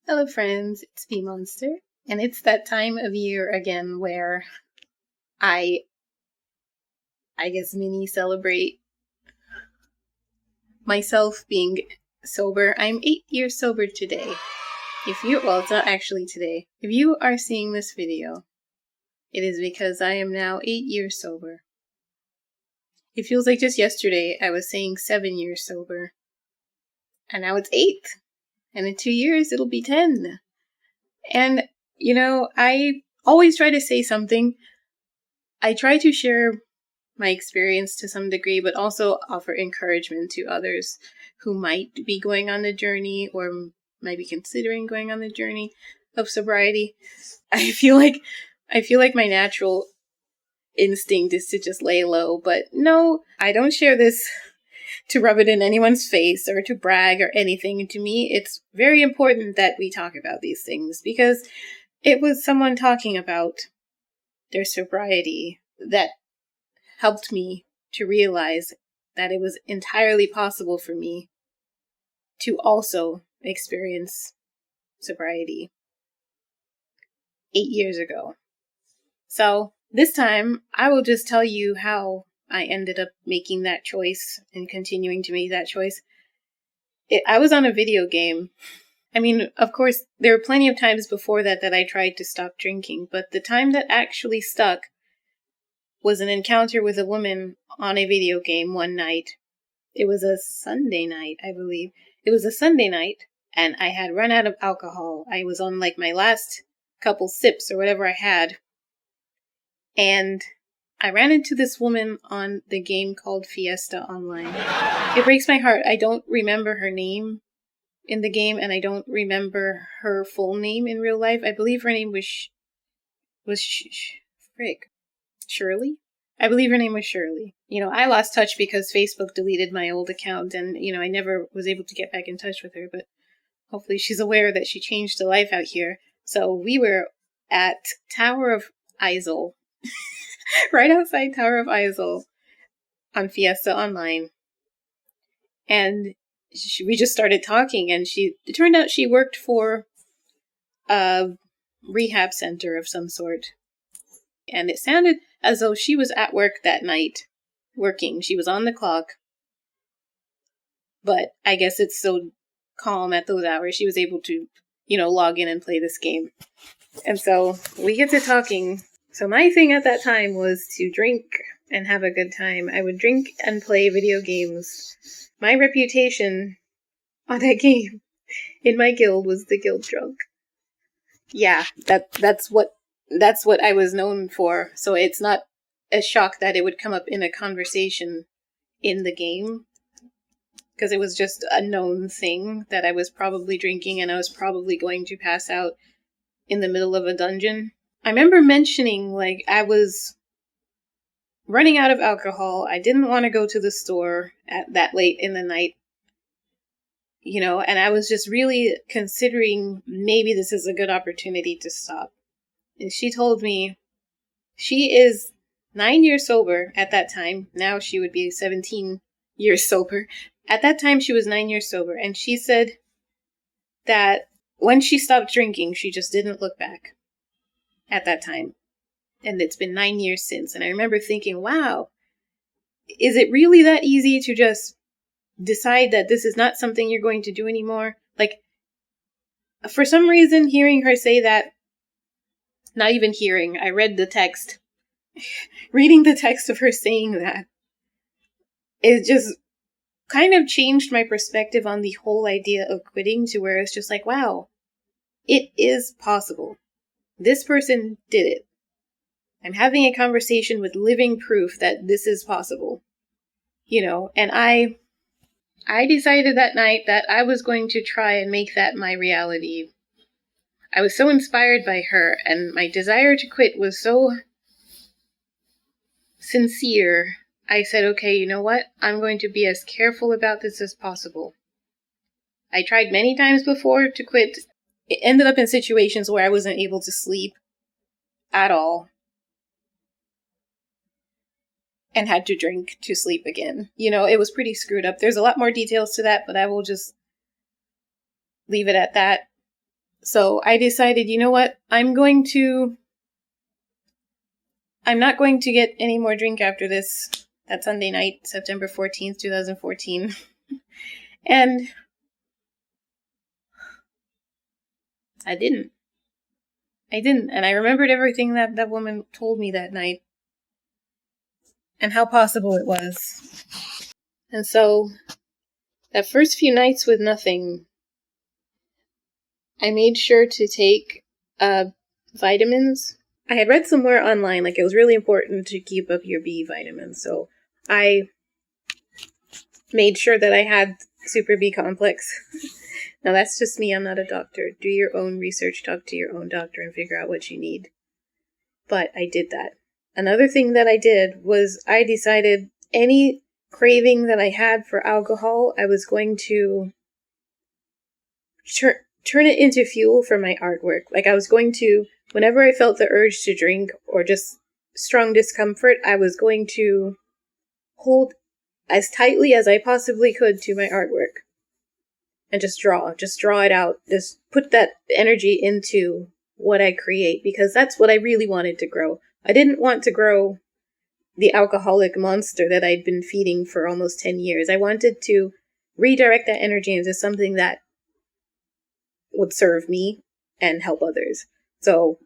Hello friends, it's V Monster, and it's that time of year again where I guess mini celebrate myself being sober. I'm 8 years sober today. Well, it's not actually today. If you are seeing this video, it is because I am now 8 years sober. It feels like just yesterday I was saying 7 years sober, and now it's 8, and in 2 years it'll be 10. And, I always try to say something. I try to share my experience to some degree, but also offer encouragement to others who might be going on the journey or might be considering going on the journey of sobriety. I feel like my natural instinct is to just lay low, but no, I don't share this to rub it in anyone's face or to brag or anything. To me, it's very important that we talk about these things because it was someone talking about their sobriety that helped me to realize that it was entirely possible for me to also experience sobriety 8 years ago. So this time, I will just tell you how I ended up making that choice and continuing to make that choice. I was on a video game. I mean, of course, there were plenty of times before that I tried to stop drinking, but the time that actually stuck was an encounter with a woman on a video game one night. It was a Sunday night, I believe. It was a Sunday night, and I had run out of alcohol. I was on my last couple sips or whatever I had. And I ran into this woman on the game called Fiesta Online. It breaks my heart. I don't remember her name in the game, and I don't remember her full name in real life. I believe her name was Shirley? I believe her name was Shirley. I lost touch because Facebook deleted my old account, and, I never was able to get back in touch with her, but hopefully she's aware that she changed her life out here. So we were at Tower of Isle. Right outside Tower of Isle on Fiesta Online. And we just started talking, and it turned out she worked for a rehab center of some sort. And it sounded as though she was at work that night, working. She was on the clock. But I guess it's so calm at those hours, she was able to, log in and play this game. And so we get to talking. So my thing at that time was to drink and have a good time. I would drink and play video games. My reputation on that game in my guild was the guild drunk. Yeah, that's what I was known for. So it's not a shock that it would come up in a conversation in the game, because it was just a known thing that I was probably drinking and I was probably going to pass out in the middle of a dungeon. I remember mentioning, I was running out of alcohol. I didn't want to go to the store at that late in the night, and I was just really considering maybe this is a good opportunity to stop. And she told me she is 9 years sober at that time. Now she would be 17 years sober. At that time, she was 9 years sober, and she said that when she stopped drinking, she just didn't look back at that time. And it's been 9 years since. And I remember thinking, wow, is it really that easy to just decide that this is not something you're going to do anymore? For some reason, hearing her say that, not even hearing, I read the text. Reading the text of her saying that, it just kind of changed my perspective on the whole idea of quitting, to where it's just wow, it is possible. This person did it. I'm having a conversation with living proof that this is possible. And I decided that night that I was going to try and make that my reality. I was so inspired by her, and my desire to quit was so sincere. I said, okay, you know what? I'm going to be as careful about this as possible. I tried many times before to quit. It ended up in situations where I wasn't able to sleep at all and had to drink to sleep again. It was pretty screwed up. There's a lot more details to that, but I will just leave it at that. So I decided, you know what? I'm not going to get any more drink after that Sunday night, September 14th, 2014. And I didn't. And I remembered everything that woman told me that night. And how possible it was. And so, that first few nights with nothing, I made sure to take vitamins. I had read somewhere online, like, it was really important to keep up your B vitamins. So, I made sure that I had Super B complex. Now, that's just me. I'm not a doctor. Do your own research, talk to your own doctor, and figure out what you need. But I did that. Another thing that I did was I decided any craving that I had for alcohol, I was going to turn it into fuel for my artwork. Like, I was going to, whenever I felt the urge to drink or just strong discomfort, I was going to hold as tightly as I possibly could to my artwork. And just draw it out. Just put that energy into what I create, because that's what I really wanted to grow. I didn't want to grow the alcoholic monster that I'd been feeding for almost 10 years. I wanted to redirect that energy into something that would serve me and help others. So,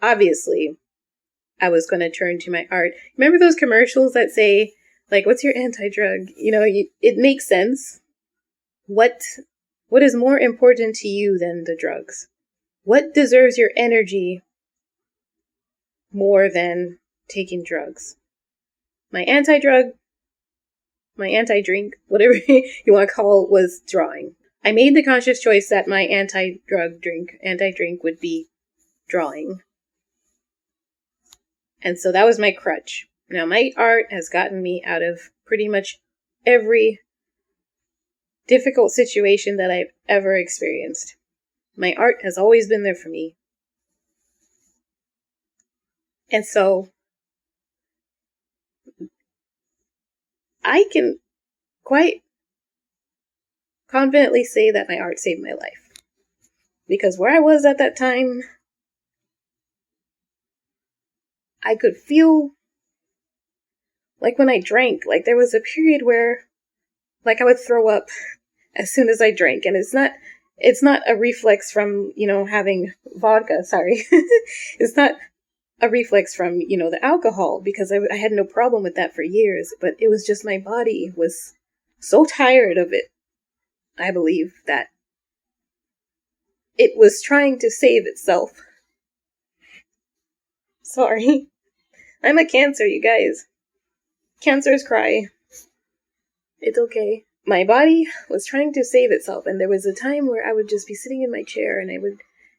obviously, I was going to turn to my art. Remember those commercials that say, like, what's your anti-drug? You know, it makes sense. What is more important to you than the drugs? What deserves your energy more than taking drugs? My anti-drug, my anti-drink, whatever you want to call it, was drawing. I made the conscious choice that my anti-drink would be drawing. And so that was my crutch. Now, my art has gotten me out of pretty much every difficult situation that I've ever experienced. My art has always been there for me. And so, I can quite confidently say that my art saved my life. Because where I was at that time, I could feel, like when I drank, like there was a period where, like, I would throw up as soon as I drank. And it's not a reflex from, having vodka, sorry. It's not a reflex from, the alcohol, because I had no problem with that for years, but it was just my body was so tired of it, I believe, that it was trying to save itself. Sorry. I'm a Cancer, you guys. Cancers cry. It's okay. My body was trying to save itself, and there was a time where I would just be sitting in my chair and I would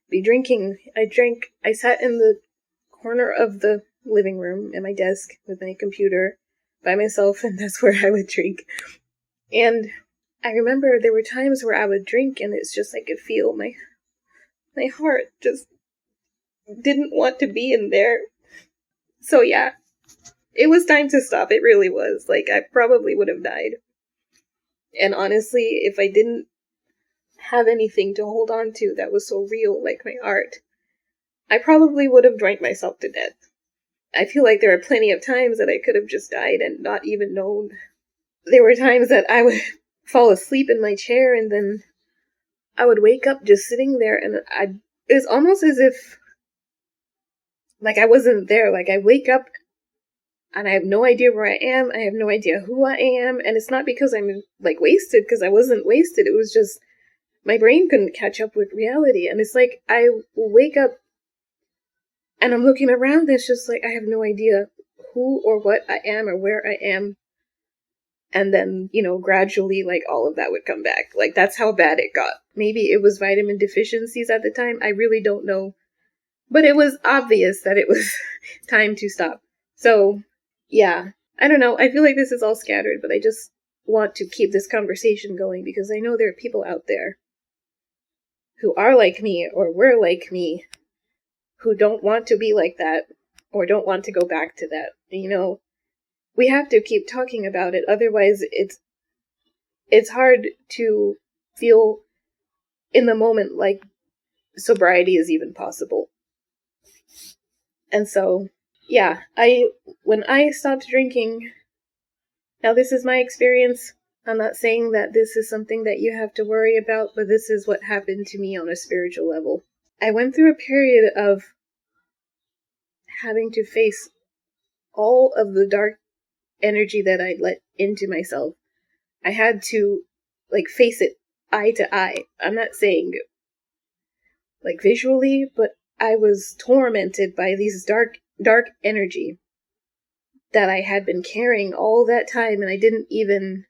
be drinking. I sat in the corner of the living room at my desk with my computer by myself, and that's where I would drink. And I remember there were times where I would drink and it's just I could feel my heart just didn't want to be in there. So yeah, it was time to stop. It really was. Like, I probably would have died. And honestly, if I didn't have anything to hold on to that was so real, like my art, I probably would have drank myself to death. I feel like there are plenty of times that I could have just died and not even known. There were times that I would fall asleep in my chair and then I would wake up just sitting there, and it was almost as if, like, I wasn't there. Like, I wake up and I have no idea where I am. I have no idea who I am. And it's not because I'm, like, wasted, because I wasn't wasted. It was just my brain couldn't catch up with reality. And it's like I wake up and I'm looking around, and it's just like I have no idea who or what I am or where I am. And then, gradually, like, all of that would come back. Like, that's how bad it got. Maybe it was vitamin deficiencies at the time. I really don't know. But it was obvious that it was time to stop. So, yeah. I don't know. I feel like this is all scattered, but I just want to keep this conversation going because I know there are people out there who are like me or were like me who don't want to be like that or don't want to go back to that. We have to keep talking about it. Otherwise, it's hard to feel in the moment like sobriety is even possible. And so, yeah, when I stopped drinking, now this is my experience. I'm not saying that this is something that you have to worry about, but this is what happened to me on a spiritual level. I went through a period of having to face all of the dark energy that I'd let into myself. I had to, face it eye to eye. I'm not saying, visually, but I was tormented by these dark energy that I had been carrying all that time, and I didn't even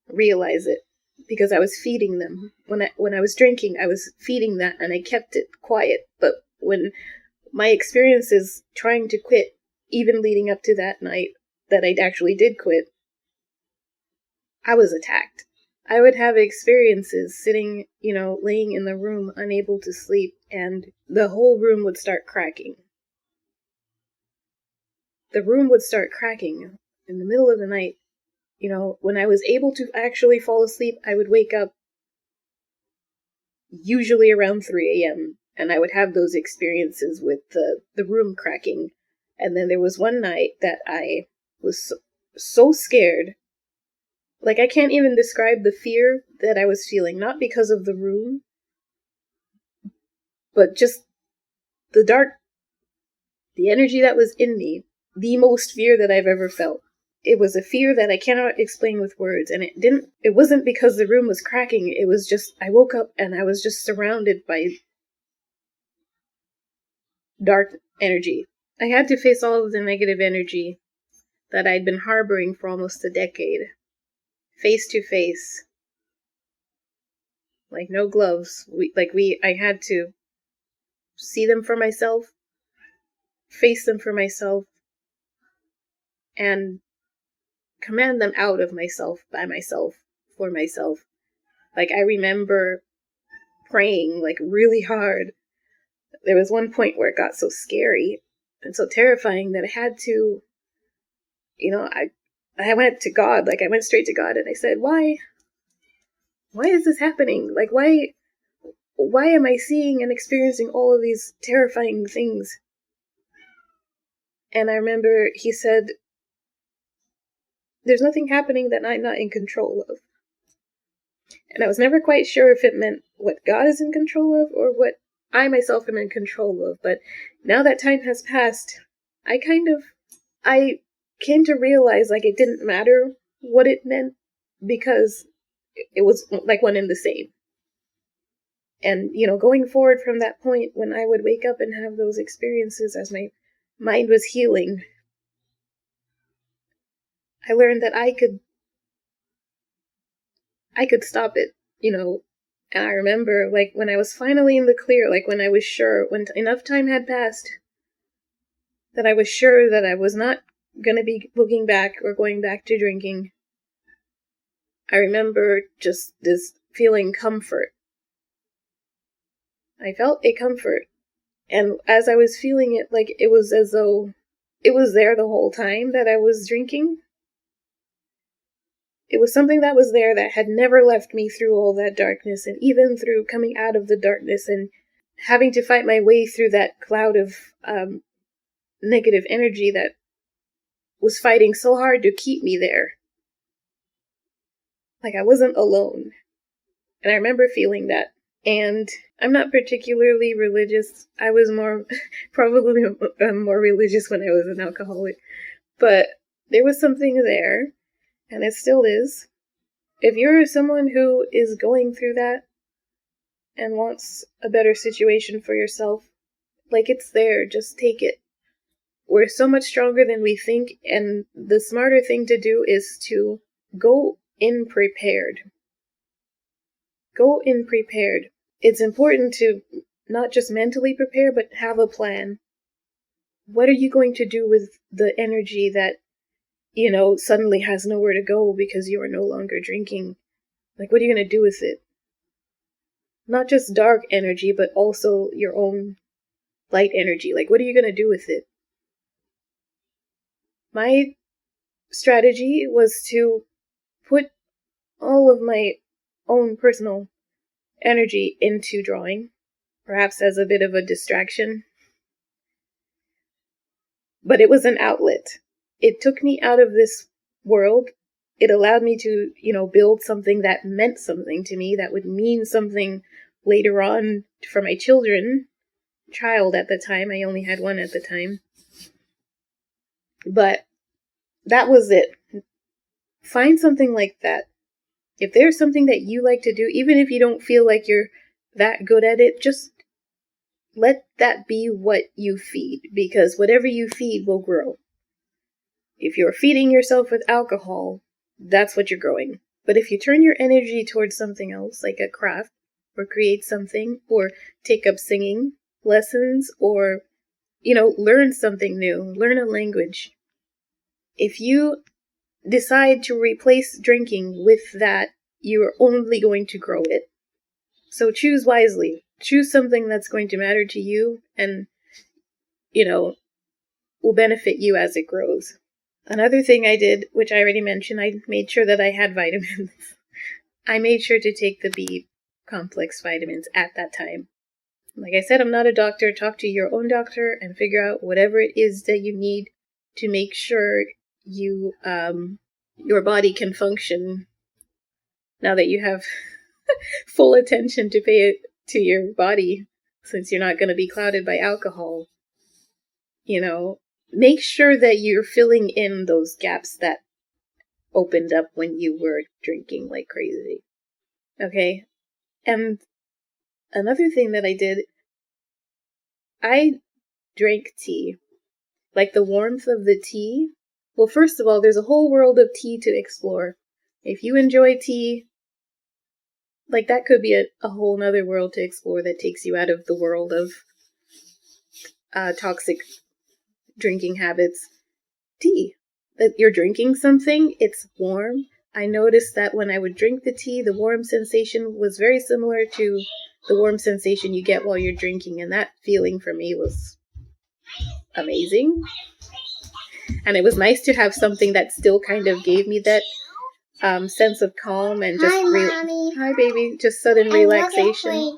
realize it because I was feeding them. When I was drinking, I was feeding that, and I kept it quiet. But when my experiences trying to quit, even leading up to that night that I actually did quit, I was attacked. I would have experiences sitting, laying in the room, unable to sleep, and the whole room would start cracking. The room would start cracking in the middle of the night. When I was able to actually fall asleep, I would wake up usually around 3 a.m. and I would have those experiences with the room cracking. And then there was one night that I was so scared. I can't even describe the fear that I was feeling, not because of the room, but just the energy that was in me, the most fear that I've ever felt. It was a fear that I cannot explain with words, and it wasn't because the room was cracking, it was just, I woke up and I was just surrounded by dark energy. I had to face all of the negative energy that I'd been harboring for almost a decade, face to face. No gloves. I had to see them for myself, face them for myself, and command them out of myself, by myself, for myself. I remember praying, really hard. There was one point where it got so scary and so terrifying that I had to, I went to God, I went straight to God and I said, why is this happening? Why am I seeing and experiencing all of these terrifying things? And I remember he said, there's nothing happening that I'm not in control of. And I was never quite sure if it meant what God is in control of or what I myself am in control of. But now that time has passed, I came to realize it didn't matter what it meant because it was one and the same. And, going forward from that point, when I would wake up and have those experiences as my mind was healing, I learned that I could stop it, And I remember, when I was finally in the clear, when I was sure, when enough time had passed, that I was sure that I was not going to be looking back or going back to drinking, I remember just this feeling comfort. I felt a comfort. And as I was feeling it, it was as though it was there the whole time that I was drinking. It was something that was there that had never left me through all that darkness, and even through coming out of the darkness and having to fight my way through that cloud of negative energy that was fighting so hard to keep me there. I wasn't alone. And I remember feeling that. And I'm not particularly religious. I was probably more religious when I was an alcoholic. But there was something there, and it still is. If you're someone who is going through that and wants a better situation for yourself, it's there, just take it. We're so much stronger than we think, and the smarter thing to do is to go in prepared. Go in prepared. It's important to not just mentally prepare, but have a plan. What are you going to do with the energy that, suddenly has nowhere to go because you are no longer drinking? What are you going to do with it? Not just dark energy, but also your own light energy. What are you going to do with it? My strategy was to put all of my own personal energy into drawing, perhaps as a bit of a distraction. But it was an outlet. It took me out of this world. It allowed me to, build something that meant something to me, that would mean something later on for my child at the time. I only had one at the time. But that was it. Find something like that. If there's something that you like to do, even if you don't feel like you're that good at it, just let that be what you feed, because whatever you feed will grow. If you're feeding yourself with alcohol, that's what you're growing. But if you turn your energy towards something else, like a craft, or create something, or take up singing lessons, or, learn something new, learn a language. If you decide to replace drinking with that, you're only going to grow it. So choose wisely. Choose something that's going to matter to you and, will benefit you as it grows. Another thing I did, which I already mentioned, I made sure that I had vitamins. I made sure to take the B complex vitamins at that time. Like I said, I'm not a doctor. Talk to your own doctor and figure out whatever it is that you need to make sure you, your body can function now that you have full attention to pay it to your body, since you're not going to be clouded by alcohol. Make sure that you're filling in those gaps that opened up when you were drinking like crazy. Okay? And another thing that I did, I drank tea. Like the warmth of the tea. Well, first of all, there's a whole world of tea to explore. If you enjoy tea, like that could be a whole nother world to explore that takes you out of the world of toxic drinking habits. Tea. That you're drinking something, it's warm. I noticed that when I would drink the tea, the warm sensation was very similar to the warm sensation you get while you're drinking, and that feeling for me was amazing. And it was nice to have something that still kind of gave me that sense of calm and just hi baby, just sudden relaxation.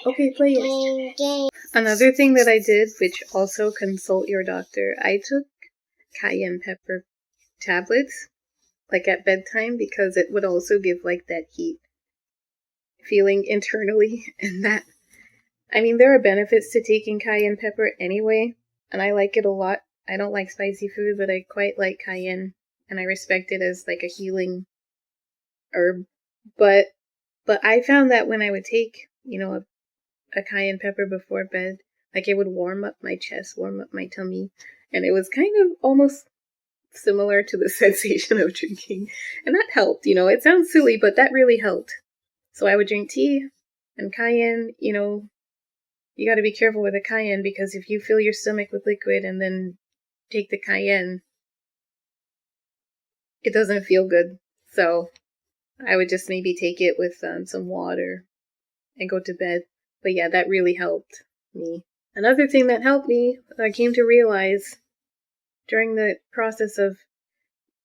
Okay, play it. Another thing that I did, which also consult your doctor, I took cayenne pepper tablets, like at bedtime, because it would also give like that heat feeling internally. And that, there are benefits to taking cayenne pepper anyway, and I like it a lot. I don't like spicy food, but I quite like cayenne, and I respect it as like a healing herb. But I found that when I would take, a cayenne pepper before bed, like it would warm up my chest, warm up my tummy, and it was kind of almost similar to the sensation of drinking, and that helped. It sounds silly, but that really helped. So I would drink tea and cayenne. You got to be careful with the cayenne, because if you fill your stomach with liquid and then take the cayenne, it doesn't feel good. So I would just maybe take it with some water and go to bed. But yeah, that really helped me. Another thing that helped me, I came to realize during the process of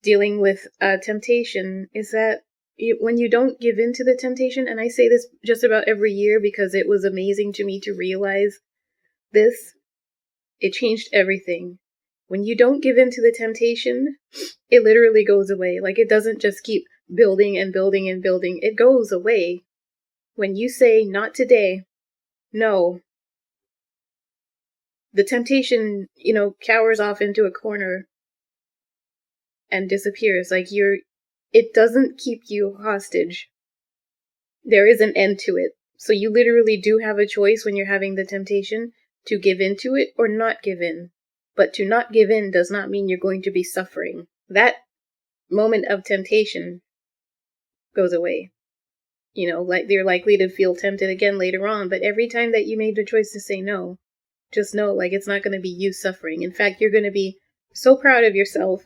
dealing with temptation, is that when you don't give in to the temptation, and I say this just about every year because it was amazing to me to realize this, it changed everything. When you don't give in to the temptation, it literally goes away. Like, it doesn't just keep building and building and building. It goes away. When you say, not today, no, the temptation, cowers off into a corner and disappears. Like, it doesn't keep you hostage. There is an end to it. So you literally do have a choice when you're having the temptation to give in to it or not give in. But to not give in does not mean you're going to be suffering. That moment of temptation goes away. Like you're likely to feel tempted again later on, but every time that you made the choice to say no, just know, like, it's not going to be you suffering. In fact, you're going to be so proud of yourself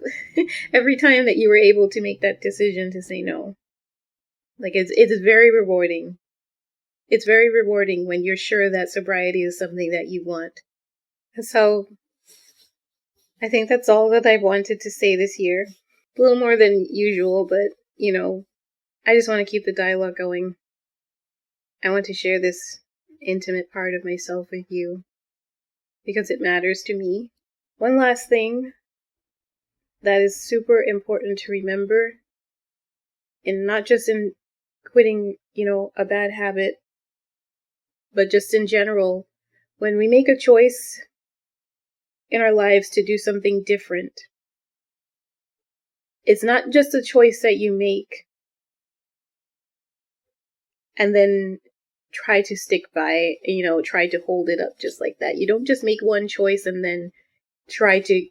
every time that you were able to make that decision to say no. Like, it's very rewarding. It's very rewarding when you're sure that sobriety is something that you want. So, I think that's all that I wanted to say this year. A little more than usual, but, I just want to keep the dialogue going. I want to share this intimate part of myself with you because it matters to me. One last thing that is super important to remember, and not just in quitting, a bad habit, but just in general, when we make a choice in our lives to do something different, it's not just a choice that you make and then try to stick by, try to hold it up just like that. You don't just make one choice and then try to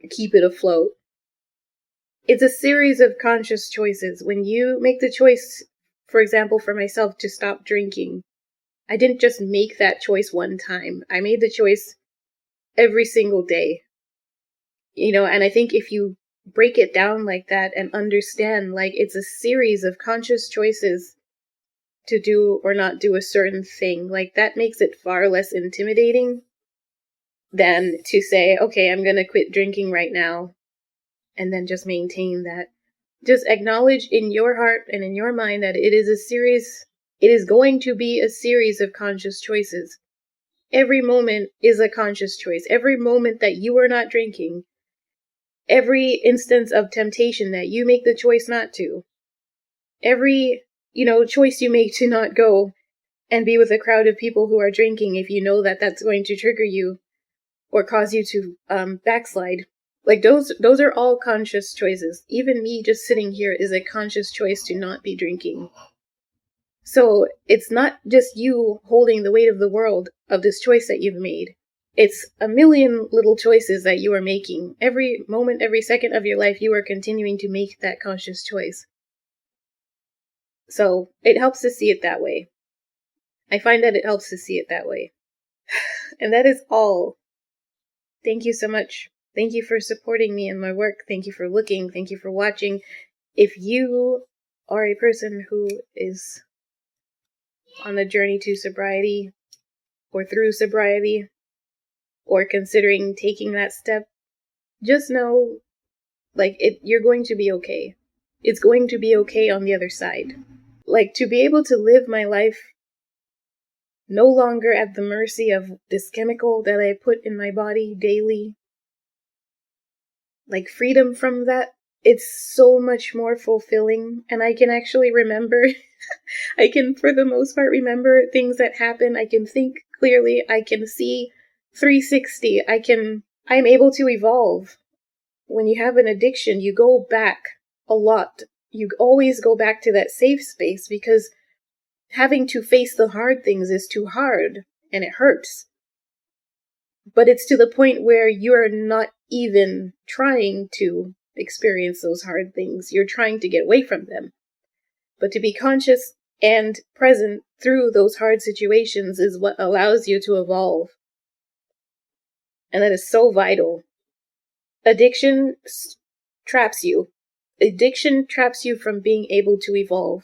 keep it afloat. It's a series of conscious choices. When you make the choice, for example, for myself to stop drinking, I didn't just make that choice one time. I made the choice every single day. And I think if you break it down like that and understand, like, it's a series of conscious choices to do or not do a certain thing, like, that makes it far less intimidating than to say, okay, I'm going to quit drinking right now and then just maintain that. Just acknowledge in your heart and in your mind that it is going to be a series of conscious choices. Every moment is a conscious choice. Every moment that you are not drinking, every instance of temptation that you make the choice not to, every, choice you make to not go and be with a crowd of people who are drinking if you know that that's going to trigger you or cause you to backslide. Like, those are all conscious choices. Even me just sitting here is a conscious choice to not be drinking. So it's not just you holding the weight of the world of this choice that you've made. It's a million little choices that you are making. Every moment, every second of your life, you are continuing to make that conscious choice. So it helps to see it that way. I find that it helps to see it that way. And that is all. Thank you so much. Thank you for supporting me in my work. Thank you for looking. Thank you for watching. If you are a person who is on the journey to sobriety or through sobriety or considering taking that step, just know, you're going to be okay. It's going to be okay on the other side. To be able to live my life no longer at the mercy of this chemical that I put in my body daily, freedom from that, it's so much more fulfilling. And I can actually remember, I can for the most part remember things that happen. I can think clearly. I can see 360. I'm able to evolve. When you have an addiction, you go back a lot. You always go back to that safe space because having to face the hard things is too hard and it hurts. But it's to the point where you're not even trying to experience those hard things. You're trying to get away from them. But to be conscious and present through those hard situations is what allows you to evolve. And that is so vital. Addiction traps you. Addiction traps you from being able to evolve.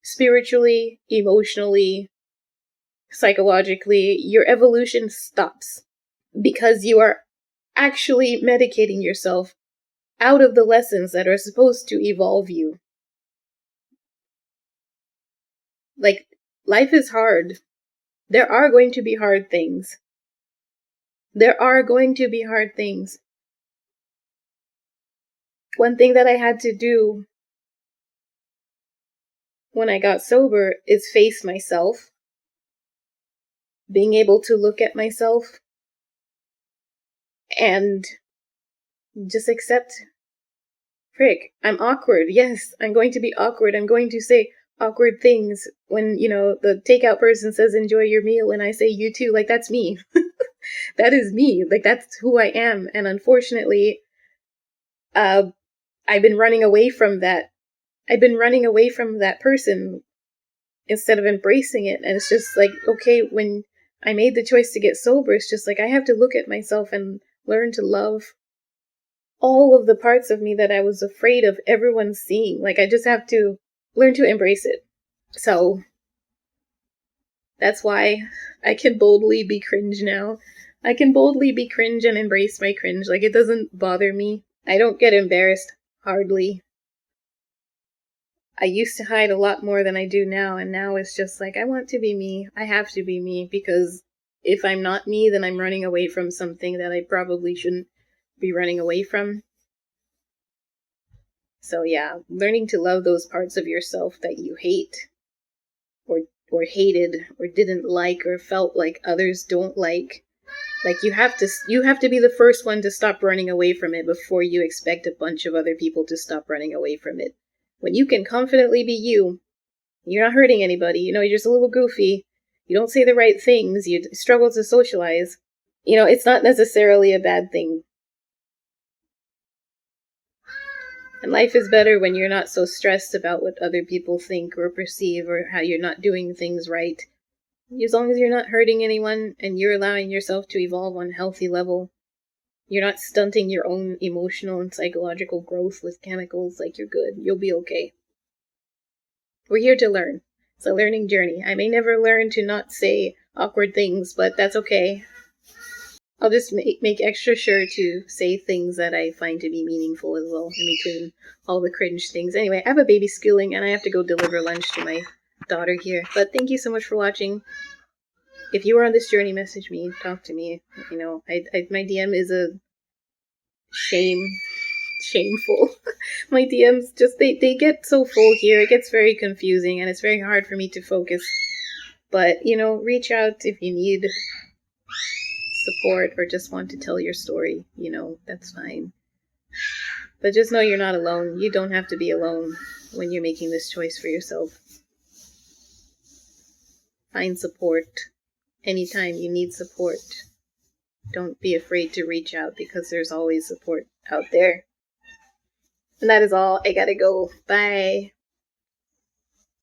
Spiritually, emotionally, psychologically, your evolution stops because you are actually medicating yourself out of the lessons that are supposed to evolve you. Life is hard. There are going to be hard things. There are going to be hard things. One thing that I had to do when I got sober is face myself. Being able to look at myself and just accept, frick, I'm awkward. Yes, I'm going to be awkward. I'm going to say awkward things when, the takeout person says enjoy your meal and I say you too. That's me. That is me. That's who I am. And unfortunately, I've been running away from that. I've been running away from that person instead of embracing it. And it's just okay, when I made the choice to get sober, it's just I have to look at myself and learn to love all of the parts of me that I was afraid of everyone seeing. I just have to learn to embrace it. So that's why I can boldly be cringe now. I can boldly be cringe and embrace my cringe. It doesn't bother me. I don't get embarrassed, hardly. I used to hide a lot more than I do now, and now it's just like, I want to be me. I have to be me, because if I'm not me, then I'm running away from something that I probably shouldn't be running away from. So yeah, learning to love those parts of yourself that you hate, or hated, or didn't like, or felt like others don't like. Like, you have to be the first one to stop running away from it before you expect a bunch of other people to stop running away from it. When you can confidently be you, you're not hurting anybody, you know, you're just a little goofy, you don't say the right things, you struggle to socialize, you know, it's not necessarily a bad thing. And life is better when you're not so stressed about what other people think or perceive, or how you're not doing things right. As long as you're not hurting anyone and you're allowing yourself to evolve on a healthy level, you're not stunting your own emotional and psychological growth with chemicals, like, you're good. You'll be okay. We're here to learn. It's a learning journey. I may never learn to not say awkward things, but that's okay. I'll just make extra sure to say things that I find to be meaningful as well, in between all the cringe things. Anyway, I have a baby schooling, and I have to go deliver lunch to my daughter here. But thank you so much for watching. If you are on this journey, message me, talk to me. You know, my DM is a shameful. My DMs just, they get so full here. It gets very confusing, and it's very hard for me to focus. But, you know, reach out if you need support or just want to tell your story. You know, that's fine. But just know you're not alone. You don't have to be alone when you're making this choice for yourself. Find support anytime you need support. Don't be afraid to reach out, because there's always support out there. And that is all. I gotta go. Bye.